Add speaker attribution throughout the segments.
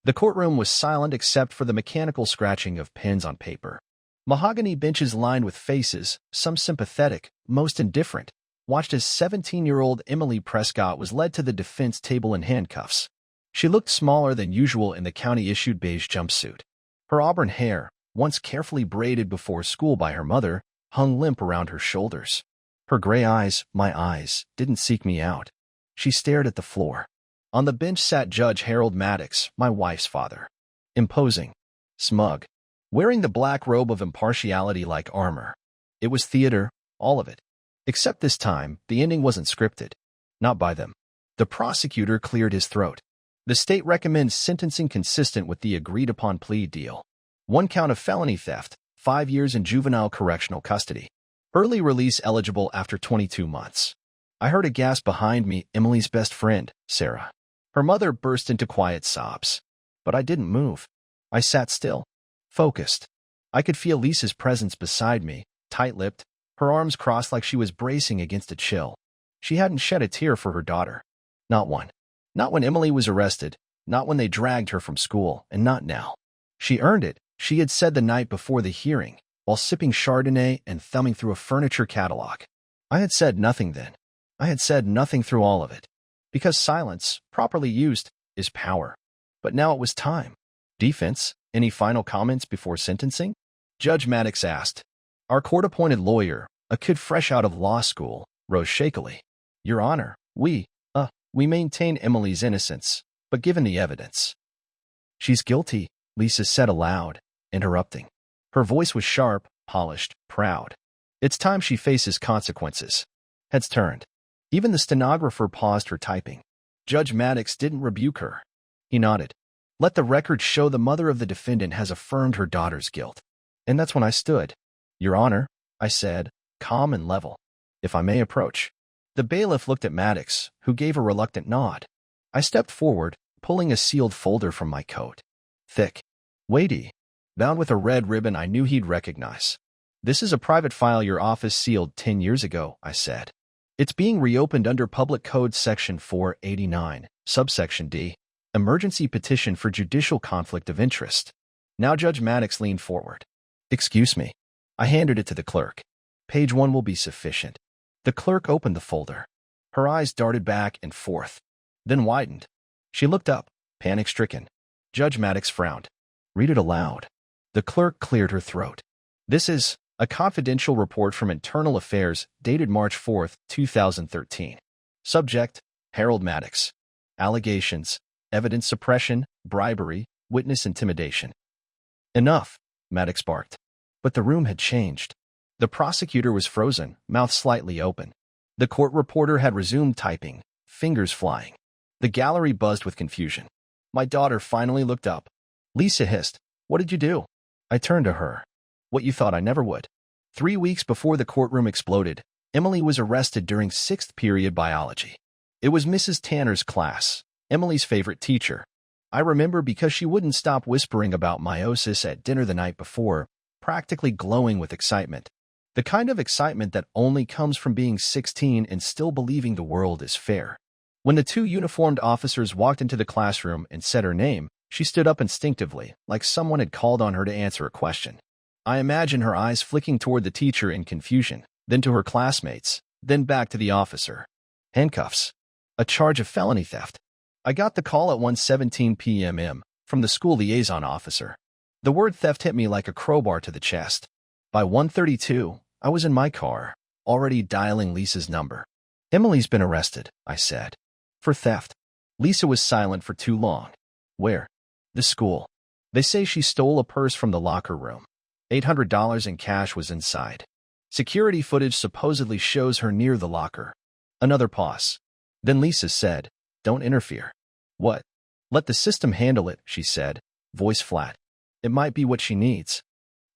Speaker 1: The courtroom was silent except for the mechanical scratching of pens on paper. Mahogany benches lined with faces, some sympathetic, most indifferent, watched as 17-year-old Emily Prescott was led to the defense table in handcuffs. She looked smaller than usual in the county-issued beige jumpsuit. Her auburn hair, once carefully braided before school by her mother, hung limp around her shoulders. Her gray eyes, my eyes, didn't seek me out. She stared at the floor. On the bench sat Judge Harold Maddox, my wife's father. Imposing. Smug. Wearing the black robe of impartiality like armor. It was theater, all of it. Except this time, the ending wasn't scripted. Not by them. The prosecutor cleared his throat. The state recommends sentencing consistent with the agreed-upon plea deal. 1 count of felony theft, 5 years in juvenile correctional custody. Early release eligible after 22 months. I heard a gasp behind me, Emily's best friend, Sarah. Her mother burst into quiet sobs. But I didn't move. I sat still. Focused. I could feel Lisa's presence beside me, tight-lipped, her arms crossed like she was bracing against a chill. She hadn't shed a tear for her daughter. Not one. Not when Emily was arrested, not when they dragged her from school, and not now. She earned it, she had said the night before the hearing, while sipping Chardonnay and thumbing through a furniture catalog. I had said nothing then. I had said nothing through all of it. Because silence, properly used, is power. But now it was time. Defense, any final comments before sentencing? Judge Maddox asked. Our court-appointed lawyer, a kid fresh out of law school, rose shakily. Your Honor, we maintain Emily's innocence, but given the evidence. She's guilty, Lisa said aloud, interrupting. Her voice was sharp, polished, proud. It's time she faces consequences. Heads turned. Even the stenographer paused her typing. Judge Maddox didn't rebuke her. He nodded. Let the record show the mother of the defendant has affirmed her daughter's guilt. And that's when I stood. Your Honor, I said, calm and level. If I may approach. The bailiff looked at Maddox, who gave a reluctant nod. I stepped forward, pulling a sealed folder from my coat. Thick. Weighty. Bound with a red ribbon I knew he'd recognize. This is a private file your office sealed 10 years ago, I said. It's being reopened under Public Code Section 489, subsection D, Emergency Petition for Judicial Conflict of Interest. Now Judge Maddox leaned forward. Excuse me. I handed it to the clerk. Page 1 will be sufficient. The clerk opened the folder. Her eyes darted back and forth, then widened. She looked up, panic-stricken. Judge Maddox frowned. Read it aloud. The clerk cleared her throat. This is a confidential report from Internal Affairs dated March 4, 2013. Subject, Harold Maddox. Allegations, evidence suppression, bribery, witness intimidation. Enough, Maddox barked. But the room had changed. The prosecutor was frozen, mouth slightly open. The court reporter had resumed typing, fingers flying. The gallery buzzed with confusion. My daughter finally looked up. Lisa hissed, What did you do? I turned to her. What you thought I never would. 3 weeks before the courtroom exploded, Emily was arrested during 6th period biology. It was Mrs. Tanner's class, Emily's favorite teacher. I remember because she wouldn't stop whispering about meiosis at dinner the night before, practically glowing with excitement. The kind of excitement that only comes from being 16 and still believing the world is fair. When the 2 uniformed officers walked into the classroom and said her name, she stood up instinctively, like someone had called on her to answer a question. I imagine her eyes flicking toward the teacher in confusion, then to her classmates, then back to the officer. Handcuffs. A charge of felony theft. I got the call at 1:17 p.m. from the school liaison officer. The word theft hit me like a crowbar to the chest. By 1:32, I was in my car, already dialing Lisa's number. Emily's been arrested, I said. For theft. Lisa was silent for too long. Where? The school. They say she stole a purse from the locker room. $800 in cash was inside. Security footage supposedly shows her near the locker. Another pause. Then Lisa said, Don't interfere. What? Let the system handle it, she said, voice flat. It might be what she needs.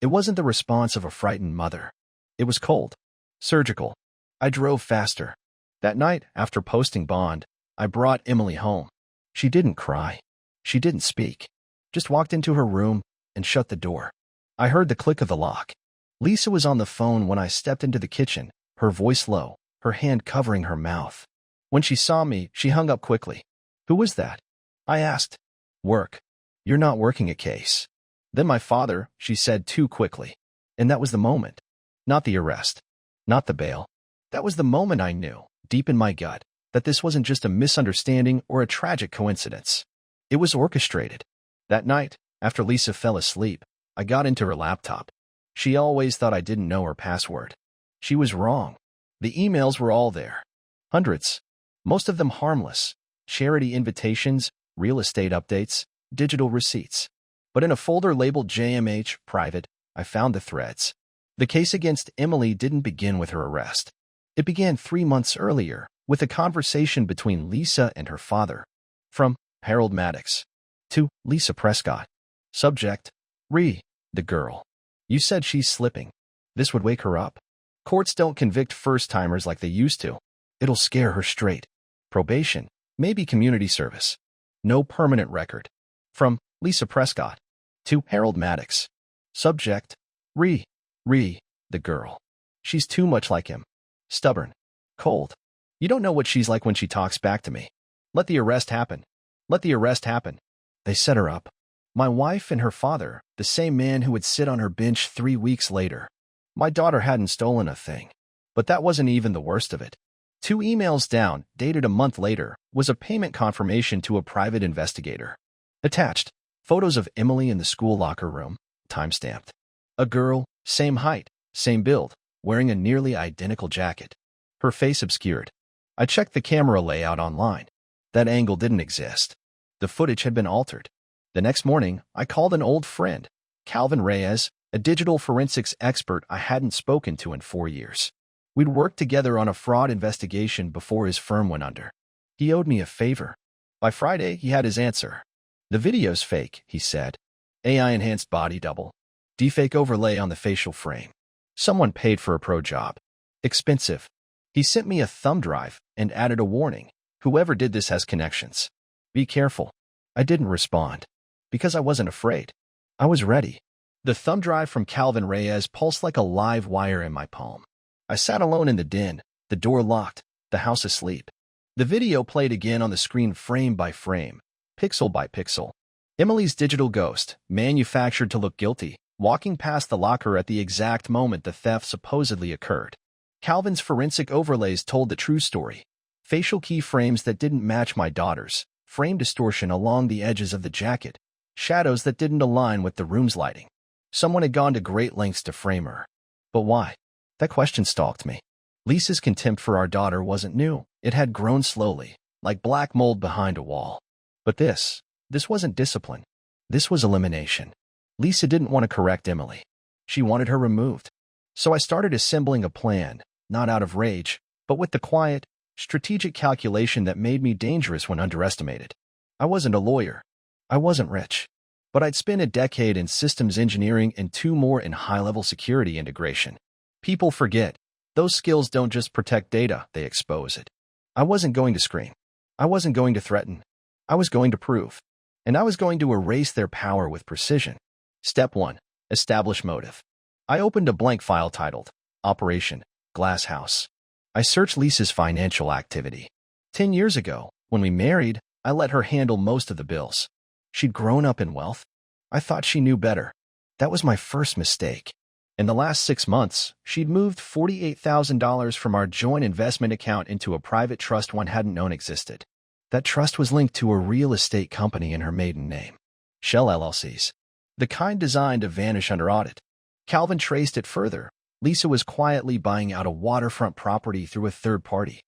Speaker 1: It wasn't the response of a frightened mother. It was cold. Surgical. I drove faster. That night, after posting bond, I brought Emily home. She didn't cry. She didn't speak. Just walked into her room and shut the door. I heard the click of the lock. Lisa was on the phone when I stepped into the kitchen, her voice low, her hand covering her mouth. When she saw me, she hung up quickly. Who was that? I asked. Work. You're not working a case. Then my father, she said too quickly. And that was the moment. Not the arrest. Not the bail. That was the moment I knew, deep in my gut, that this wasn't just a misunderstanding or a tragic coincidence. It was orchestrated. That night, after Lisa fell asleep, I got into her laptop. She always thought I didn't know her password. She was wrong. The emails were all there. Hundreds. Most of them harmless. Charity invitations, real estate updates, digital receipts. But in a folder labeled JMH Private, I found the threads. The case against Emily didn't begin with her arrest. It began 3 months earlier, with a conversation between Lisa and her father. From Harold Maddox to Lisa Prescott. Subject: the girl. You said she's slipping. This would wake her up. Courts don't convict first-timers like they used to. It'll scare her straight. Probation, maybe community service. No permanent record. From Lisa Prescott to Harold Maddox. Subject: the girl. She's too much like him. Stubborn. Cold. You don't know what she's like when she talks back to me. Let the arrest happen. Let the arrest happen. They set her up. My wife and her father, the same man who would sit on her bench 3 weeks later. My daughter hadn't stolen a thing. But that wasn't even the worst of it. 2 emails down, dated a month later, was a payment confirmation to a private investigator. Attached, photos of Emily in the school locker room, timestamped. A girl, same height, same build, wearing a nearly identical jacket. Her face obscured. I checked the camera layout online. That angle didn't exist. The footage had been altered. The next morning, I called an old friend, Calvin Reyes, a digital forensics expert I hadn't spoken to in 4 years. We'd worked together on a fraud investigation before his firm went under. He owed me a favor. By Friday, he had his answer. The video's fake, he said. AI-enhanced body double. Deepfake overlay on the facial frame. Someone paid for a pro job. Expensive. He sent me a thumb drive and added a warning. Whoever did this has connections. Be careful. I didn't respond. Because I wasn't afraid. I was ready. The thumb drive from Calvin Reyes pulsed like a live wire in my palm. I sat alone in the den, the door locked, the house asleep. The video played again on the screen frame by frame, pixel by pixel. Emily's digital ghost, manufactured to look guilty, walking past the locker at the exact moment the theft supposedly occurred. Calvin's forensic overlays told the true story. Facial keyframes that didn't match my daughter's, frame distortion along the edges of the jacket, shadows that didn't align with the room's lighting. Someone had gone to great lengths to frame her. But why? That question stalked me. Lisa's contempt for our daughter wasn't new. It had grown slowly, like black mold behind a wall. But this wasn't discipline. This was elimination. Lisa didn't want to correct Emily. She wanted her removed. So I started assembling a plan, not out of rage, but with the quiet, strategic calculation that made me dangerous when underestimated. I wasn't a lawyer. I wasn't rich. But I'd spent a decade in systems engineering and 2 more in high-level security integration. People forget. Those skills don't just protect data, they expose it. I wasn't going to scream. I wasn't going to threaten. I was going to prove. And I was going to erase their power with precision. Step 1. Establish motive. I opened a blank file titled Operation Glass House. I searched Lisa's financial activity. 10 years ago, when we married, I let her handle most of the bills. She'd grown up in wealth. I thought she knew better. That was my first mistake. In the last 6 months, she'd moved $48,000 from our joint investment account into a private trust one hadn't known existed. That trust was linked to a real estate company in her maiden name. Shell LLCs. The kind designed to vanish under audit. Calvin traced it further. Lisa was quietly buying out a waterfront property through a third party.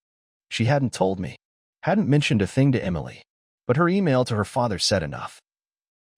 Speaker 1: She hadn't told me. Hadn't mentioned a thing to Emily. But her email to her father said enough.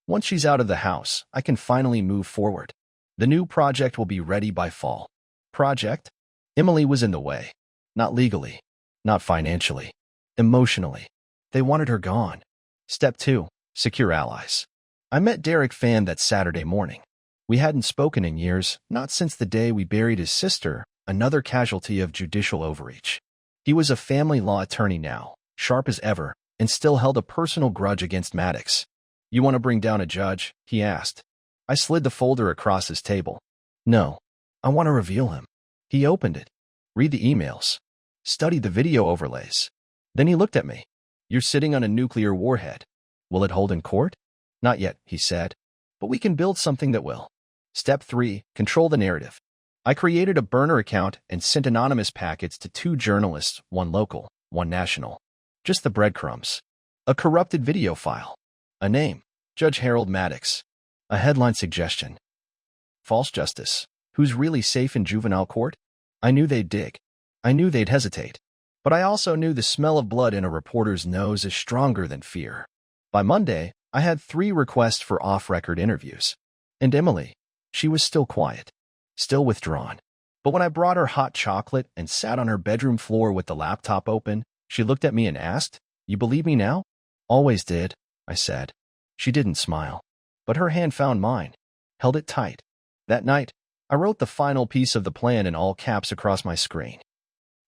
Speaker 1: Once she's out of the house, I can finally move forward. The new project will be ready by fall. Project? Emily was in the way. Not legally. Not financially. Emotionally. They wanted her gone. Step 2. Secure allies. I met Derek Fan that Saturday morning. We hadn't spoken in years, not since the day we buried his sister, another casualty of judicial overreach. He was a family law attorney now, sharp as ever, and still held a personal grudge against Maddox. You want to bring down a judge? He asked. I slid the folder across his table. No, I want to reveal him. He opened it. Read the emails. Studied the video overlays. Then he looked at me. You're sitting on a nuclear warhead. Will it hold in court? Not yet, he said. But we can build something that will. Step 3. Control the narrative. I created a burner account and sent anonymous packets to 2 journalists, one local, one national. Just the breadcrumbs. A corrupted video file. A name. Judge Harold Maddox. A headline suggestion. False justice. Who's really safe in juvenile court? I knew they'd dig. I knew they'd hesitate. But I also knew the smell of blood in a reporter's nose is stronger than fear. By Monday, I had 3 requests for off-record interviews. And Emily, she was still quiet, still withdrawn. But when I brought her hot chocolate and sat on her bedroom floor with the laptop open, she looked at me and asked, "You believe me now?" "Always did," I said. She didn't smile, but her hand found mine, held it tight. That night, I wrote the final piece of the plan in all caps across my screen.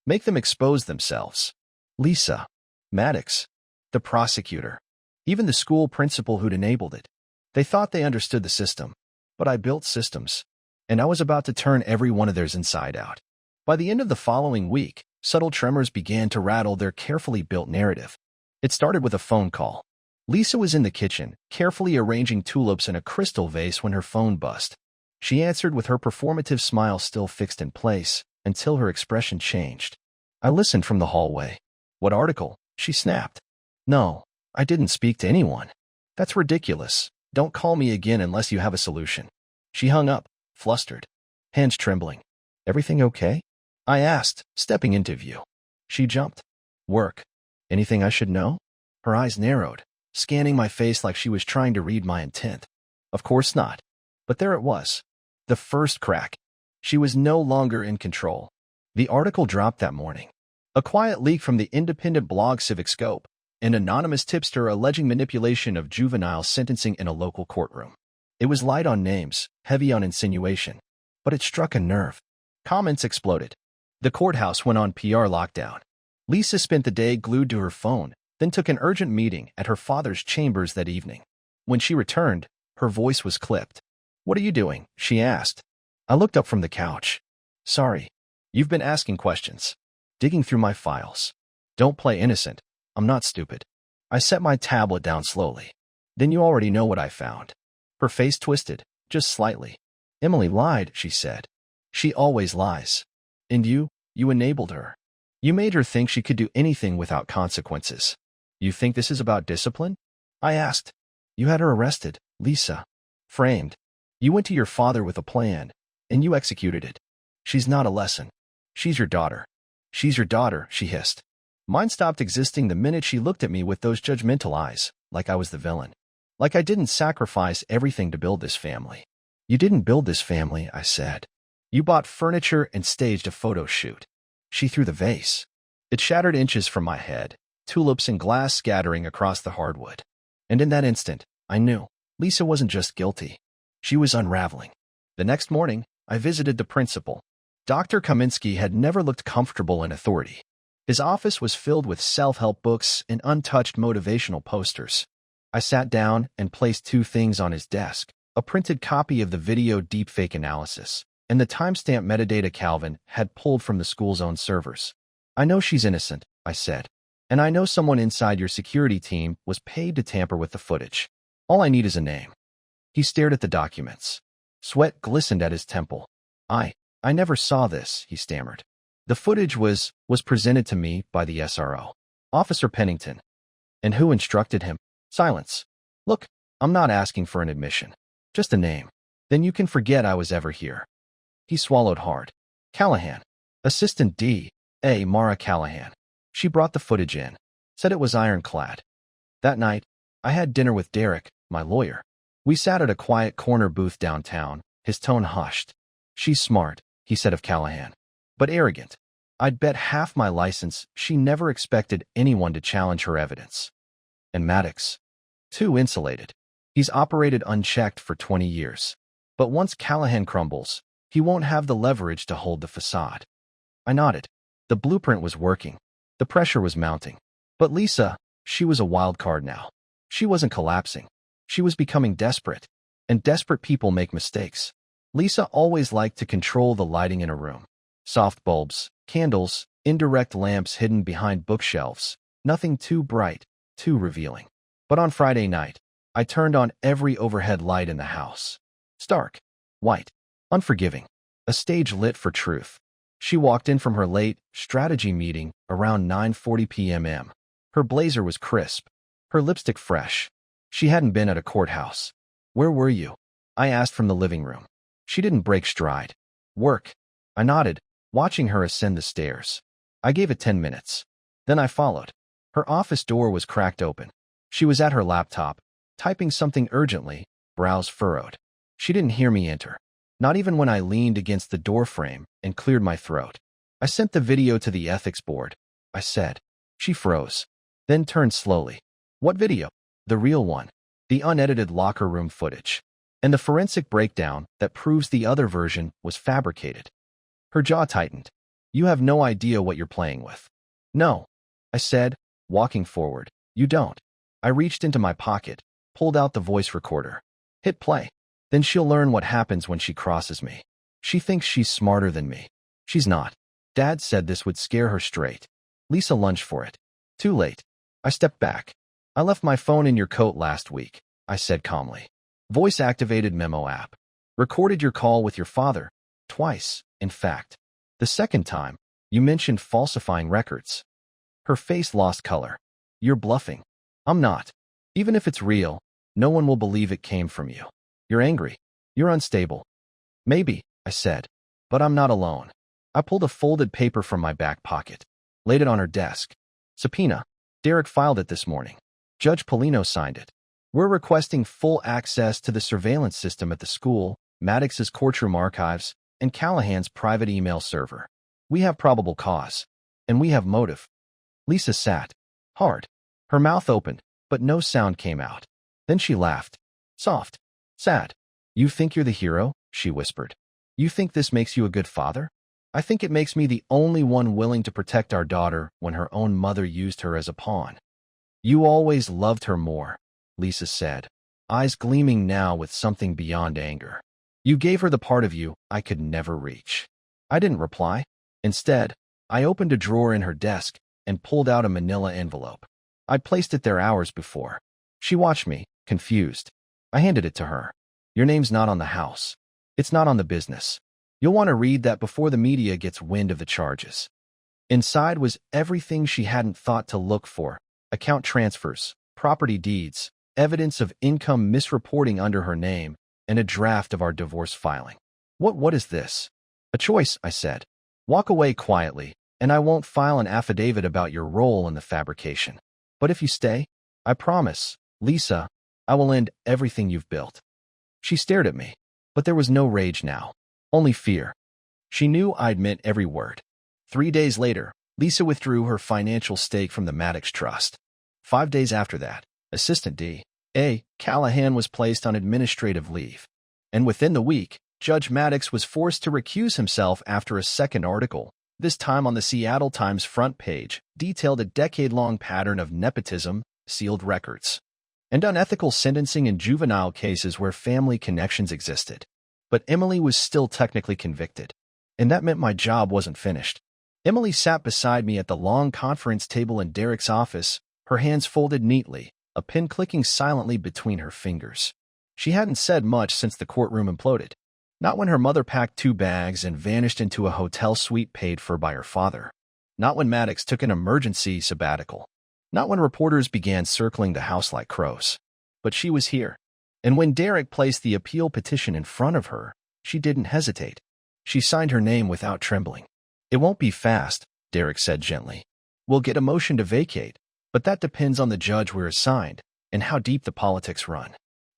Speaker 1: Make them expose themselves. Lisa, Maddox, the prosecutor, even the school principal who'd enabled it. They thought they understood the system, but I built systems, and I was about to turn every one of theirs inside out. By the end of the following week, subtle tremors began to rattle their carefully built narrative. It started with a phone call. Lisa was in the kitchen, carefully arranging tulips in a crystal vase when her phone buzzed. She answered with her performative smile still fixed in place, until her expression changed. I listened from the hallway. "What article?" she snapped. "No, I didn't speak to anyone." "That's ridiculous. Don't call me again unless you have a solution." She hung up, flustered, hands trembling. "Everything okay?" I asked, stepping into view. She jumped. "Work. Anything I should know?" Her eyes narrowed, scanning my face like she was trying to read my intent. Of course not. But there it was. The first crack. She was no longer in control. The article dropped that morning. A quiet leak from the independent blog Civic Scope, an anonymous tipster alleging manipulation of juvenile sentencing in a local courtroom. It was light on names, heavy on insinuation, but it struck a nerve. Comments exploded. The courthouse went on PR lockdown. Lisa spent the day glued to her phone, then took an urgent meeting at her father's chambers that evening. When she returned, her voice was clipped. "What are you doing?" she asked. I looked up from the couch. "Sorry. You've been asking questions. Digging through my files. Don't play innocent. I'm not stupid." I set my tablet down slowly. "Then you already know what I found." Her face twisted, just slightly. "Emily lied," she said. "She always lies. And you enabled her. You made her think she could do anything without consequences." "You think this is about discipline?" I asked. "You had her arrested, Lisa. Framed. You went to your father with a plan, and you executed it. She's not a lesson. She's your daughter." "She's your daughter," she hissed. Mine stopped existing the minute she looked at me with those judgmental eyes, like I was the villain. Like I didn't sacrifice everything to build this family. "You didn't build this family," I said. "You bought furniture and staged a photo shoot." She threw the vase. It shattered inches from my head, tulips and glass scattering across the hardwood. And in that instant, I knew Lisa wasn't just guilty. She was unraveling. The next morning, I visited the principal. Dr. Kaminsky had never looked comfortable in authority. His office was filled with self-help books and untouched motivational posters. I sat down and placed 2 things on his desk: a printed copy of the video deepfake analysis and the timestamp metadata Calvin had pulled from the school's own servers. "I know she's innocent," I said, "and I know someone inside your security team was paid to tamper with the footage. All I need is a name." He stared at the documents. Sweat glistened at his temple. I never saw this," he stammered. "The footage was presented to me by the SRO, Officer Pennington." "And who instructed him?" Silence. "Look, I'm not asking for an admission. Just a name. Then you can forget I was ever here." He swallowed hard. "Callahan. Assistant D.A. Mara Callahan. She brought the footage in. Said it was ironclad." That night, I had dinner with Derek, my lawyer. We sat at a quiet corner booth downtown, his tone hushed. "She's smart," he said of Callahan, "but arrogant. I'd bet half my license she never expected anyone to challenge her evidence." And Maddox? Too insulated. He's operated unchecked for 20 years. But once Callahan crumbles, he won't have the leverage to hold the facade. I nodded. The blueprint was working. The pressure was mounting. But Lisa, she was a wild card now. She wasn't collapsing. She was becoming desperate. And desperate people make mistakes. Lisa always liked to control the lighting in a room. Soft bulbs, candles, indirect lamps hidden behind bookshelves. Nothing too bright, too revealing. But on Friday night, I turned on every overhead light in the house. Stark, white, unforgiving, a stage lit for truth. She walked in from her late strategy meeting around 9:40 p.m. Her blazer was crisp, her lipstick fresh. She hadn't been at a courthouse. Where were you? I asked from the living room. She didn't break stride. Work. I nodded, watching her ascend the stairs. I gave it 10 minutes. Then I followed. Her office door was cracked open. She was at her laptop, typing something urgently, brows furrowed. She didn't hear me enter, not even when I leaned against the doorframe and cleared my throat. I sent the video to the ethics board, I said. She froze, then turned slowly. What video? The real one. The unedited locker room footage. And the forensic breakdown that proves the other version was fabricated. Her jaw tightened. You have no idea what you're playing with. No, I said, walking forward. You don't. I reached into my pocket, pulled out the voice recorder. Hit play. Then she'll learn what happens when she crosses me. She thinks she's smarter than me. She's not. Dad said this would scare her straight. Lisa lunged for it. Too late. I stepped back. I left my phone in your coat last week, I said calmly. Voice-activated memo app. Recorded your call with your father. Twice, in fact. The second time, you mentioned falsifying records. Her face lost color. You're bluffing. I'm not. Even if it's real, no one will believe it came from you. You're angry. You're unstable. Maybe, I said, but I'm not alone. I pulled a folded paper from my back pocket, laid it on her desk. Subpoena. Derek filed it this morning. Judge Polino signed it. We're requesting full access to the surveillance system at the school, Maddox's courtroom archives, and Callahan's private email server. We have probable cause. And we have motive. Lisa sat. Hard. Her mouth opened, but no sound came out. Then she laughed. Soft. Sad. You think you're the hero? She whispered. You think this makes you a good father? I think it makes me the only one willing to protect our daughter when her own mother used her as a pawn. You always loved her more, Lisa said, eyes gleaming now with something beyond anger. You gave her the part of you I could never reach. I didn't reply. Instead, I opened a drawer in her desk and pulled out a manila envelope. I'd placed it there hours before. She watched me, confused. I handed it to her. Your name's not on the house. It's not on the business. You'll want to read that before the media gets wind of the charges. Inside was everything she hadn't thought to look for: account transfers, property deeds, evidence of income misreporting under her name, and a draft of our divorce filing. What is this? A choice, I said. Walk away quietly, and I won't file an affidavit about your role in the fabrication. But if you stay, I promise, Lisa, I will end everything you've built. She stared at me, but there was no rage now, only fear. She knew I'd meant every word. 3 days later, Lisa withdrew her financial stake from the Maddox Trust. 5 days after that, Assistant D.A. Callahan was placed on administrative leave. And within the week, Judge Maddox was forced to recuse himself after a second article, this time on the Seattle Times front page, detailed a decade-long pattern of nepotism, sealed records, and unethical sentencing in juvenile cases where family connections existed. But Emily was still technically convicted, and that meant my job wasn't finished. Emily sat beside me at the long conference table in Derek's office, her hands folded neatly, a pen clicking silently between her fingers. She hadn't said much since the courtroom imploded. Not when her mother packed 2 bags and vanished into a hotel suite paid for by her father. Not when Maddox took an emergency sabbatical. Not when reporters began circling the house like crows. But she was here. And when Derek placed the appeal petition in front of her, she didn't hesitate. She signed her name without trembling. It won't be fast, Derek said gently. We'll get a motion to vacate, but that depends on the judge we're assigned and how deep the politics run.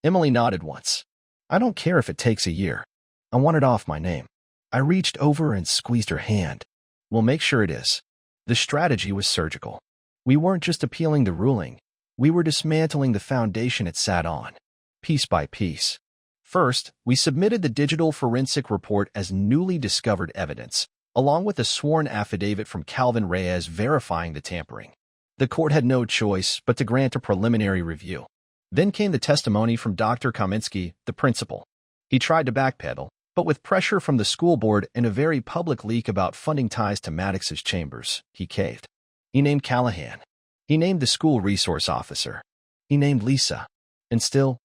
Speaker 1: Emily nodded once. I don't care if it takes a year. I want it off my name. I reached over and squeezed her hand. We'll make sure it is. The strategy was surgical. We weren't just appealing the ruling. We were dismantling the foundation it sat on, piece by piece. First, we submitted the digital forensic report as newly discovered evidence, along with a sworn affidavit from Calvin Reyes verifying the tampering. The court had no choice but to grant a preliminary review. Then came the testimony from Dr. Kaminsky, the principal. He tried to backpedal, but with pressure from the school board and a very public leak about funding ties to Maddox's chambers, he caved. He named Callahan. He named the school resource officer. He named Lisa. And still,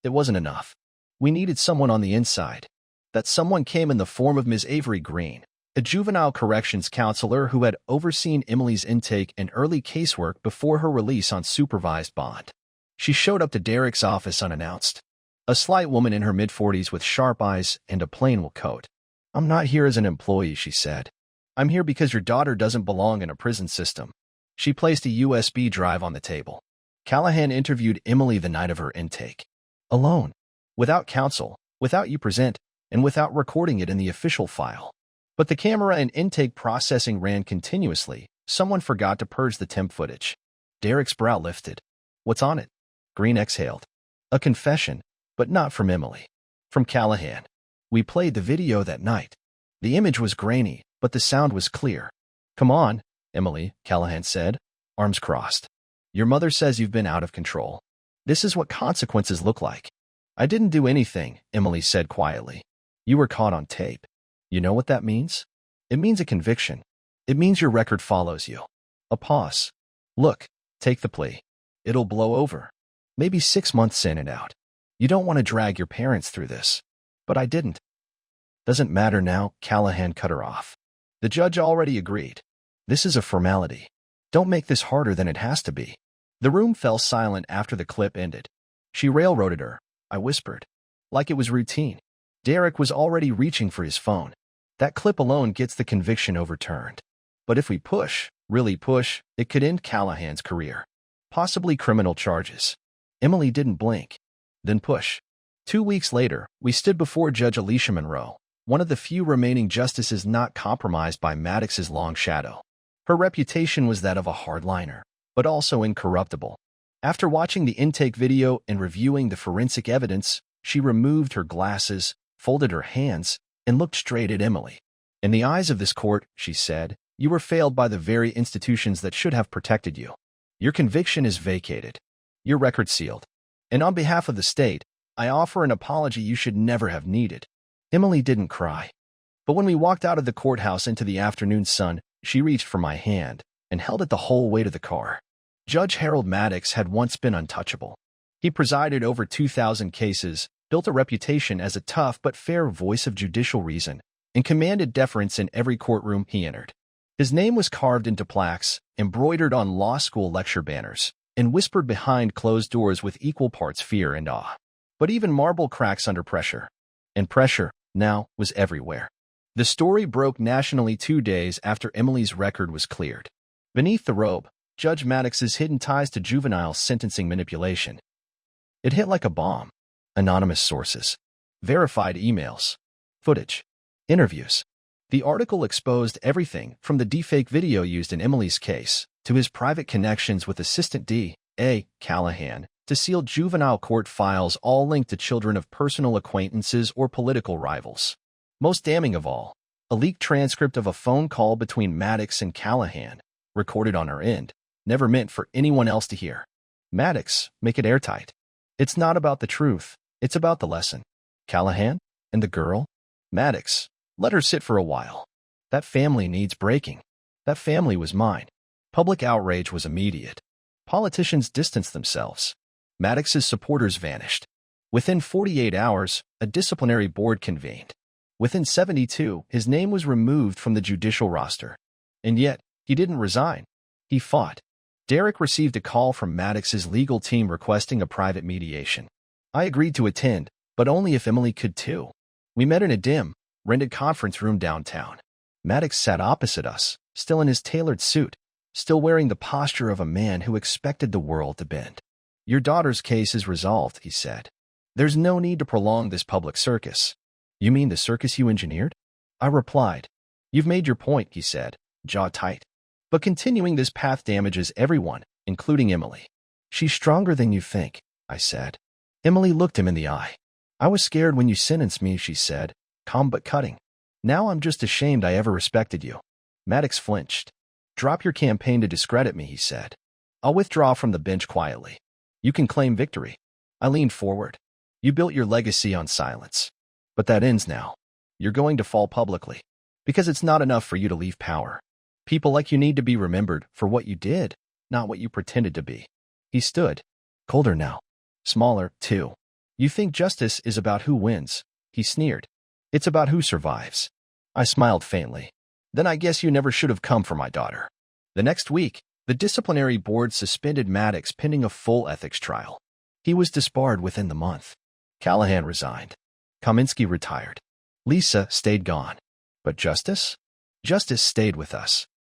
Speaker 1: it wasn't enough. We needed someone on the inside. That someone came in the form of Ms. Avery Green, a juvenile corrections counselor who had overseen Emily's intake and early casework before her release on supervised bond. She showed up to Derek's office unannounced. A slight woman in her mid-40s with sharp eyes and a plain wool coat. "I'm not here as an employee," she said. "I'm here because your daughter doesn't belong in a prison system." She placed a USB drive on the table. Callahan interviewed Emily the night of her intake. Alone. Without counsel, without you present, and without recording it in the official file. But the camera and intake processing ran continuously. Someone forgot to purge the temp footage. Derek's brow lifted. "What's on it?" Green exhaled. "A confession, but not from Emily. From Callahan. We played the video that night. The image was grainy, but the sound was clear." "Come on, Emily," Callahan said, arms crossed. "Your mother says you've been out of control. This is what consequences look like." "I didn't do anything," Emily said quietly. "You were caught on tape. You know what that means? It means a conviction. It means your record follows you." A pause. "Look, take the plea. It'll blow over. Maybe 6 months in and out. You don't want to drag your parents through this. But I didn't." "Doesn't matter now," Callahan cut her off. "The judge already agreed. This is a formality. Don't make this harder than it has to be." The room fell silent after the clip ended. "She railroaded her," I whispered. Like it was routine. Derek was already reaching for his phone. That clip alone gets the conviction overturned. But if we push, really push, it could end Callahan's career. Possibly criminal charges. Emily didn't blink. Then push. 2 weeks later, we stood before Judge Alicia Monroe, one of the few remaining justices not compromised by Maddox's long shadow. Her reputation was that of a hardliner, but also incorruptible. After watching the intake video and reviewing the forensic evidence, she removed her glasses, folded her hands, and looked straight at Emily. "In the eyes of this court," she said, "you were failed by the very institutions that should have protected you. Your conviction is vacated. Your record sealed. And on behalf of the state, I offer an apology you should never have needed." Emily didn't cry. But when we walked out of the courthouse into the afternoon sun, she reached for my hand and held it the whole way to the car. Judge Harold Maddox had once been untouchable. He presided over 2,000 cases, built a reputation as a tough but fair voice of judicial reason, and commanded deference in every courtroom he entered. His name was carved into plaques, embroidered on law school lecture banners, and whispered behind closed doors with equal parts fear and awe. But even marble cracks under pressure. And pressure, now, was everywhere. The story broke nationally 2 days after Emily's record was cleared. Beneath the robe, Judge Maddox's hidden ties to juvenile sentencing manipulation. It hit like a bomb. Anonymous sources. Verified emails. Footage. Interviews. The article exposed everything from the deepfake video used in Emily's case to his private connections with Assistant D.A. Callahan to sealed juvenile court files all linked to children of personal acquaintances or political rivals. Most damning of all, a leaked transcript of a phone call between Maddox and Callahan, recorded on her end, never meant for anyone else to hear. Maddox, make it airtight. It's not about the truth, it's about the lesson. Callahan? And the girl? Maddox, let her sit for a while. That family needs breaking. That family was mine. Public outrage was immediate. Politicians distanced themselves. Maddox's supporters vanished. Within 48 hours, a disciplinary board convened. Within 72, his name was removed from the judicial roster. And yet, he didn't resign. He fought. Derek received a call from Maddox's legal team requesting a private mediation. I agreed to attend, but only if Emily could too. We met in a dim, rented conference room downtown. Maddox sat opposite us, still in his tailored suit, still wearing the posture of a man who expected the world to bend. "Your daughter's case is resolved," he said. "There's no need to prolong this public circus." "You mean the circus you engineered?" I replied. "You've made your point," he said, jaw tight. "But continuing this path damages everyone, including Emily." "She's stronger than you think," I said. Emily looked him in the eye. "I was scared when you sentenced me," she said, calm but cutting. "Now I'm just ashamed I ever respected you." Maddox flinched. "Drop your campaign to discredit me," he said. "I'll withdraw from the bench quietly. You can claim victory." I leaned forward. "You built your legacy on silence. But that ends now. You're going to fall publicly. Because it's not enough for you to leave power. People like you need to be remembered for what you did, not what you pretended to be." He stood, colder now. Smaller, too. You think justice is about who wins, he sneered. It's about who survives. I smiled faintly. Then I guess you never should have come for my daughter. The next week, the disciplinary board suspended Maddox pending a full ethics trial. He was disbarred within the month. Callahan resigned. Kaminsky retired. Lisa stayed gone. But justice? Justice stayed with us.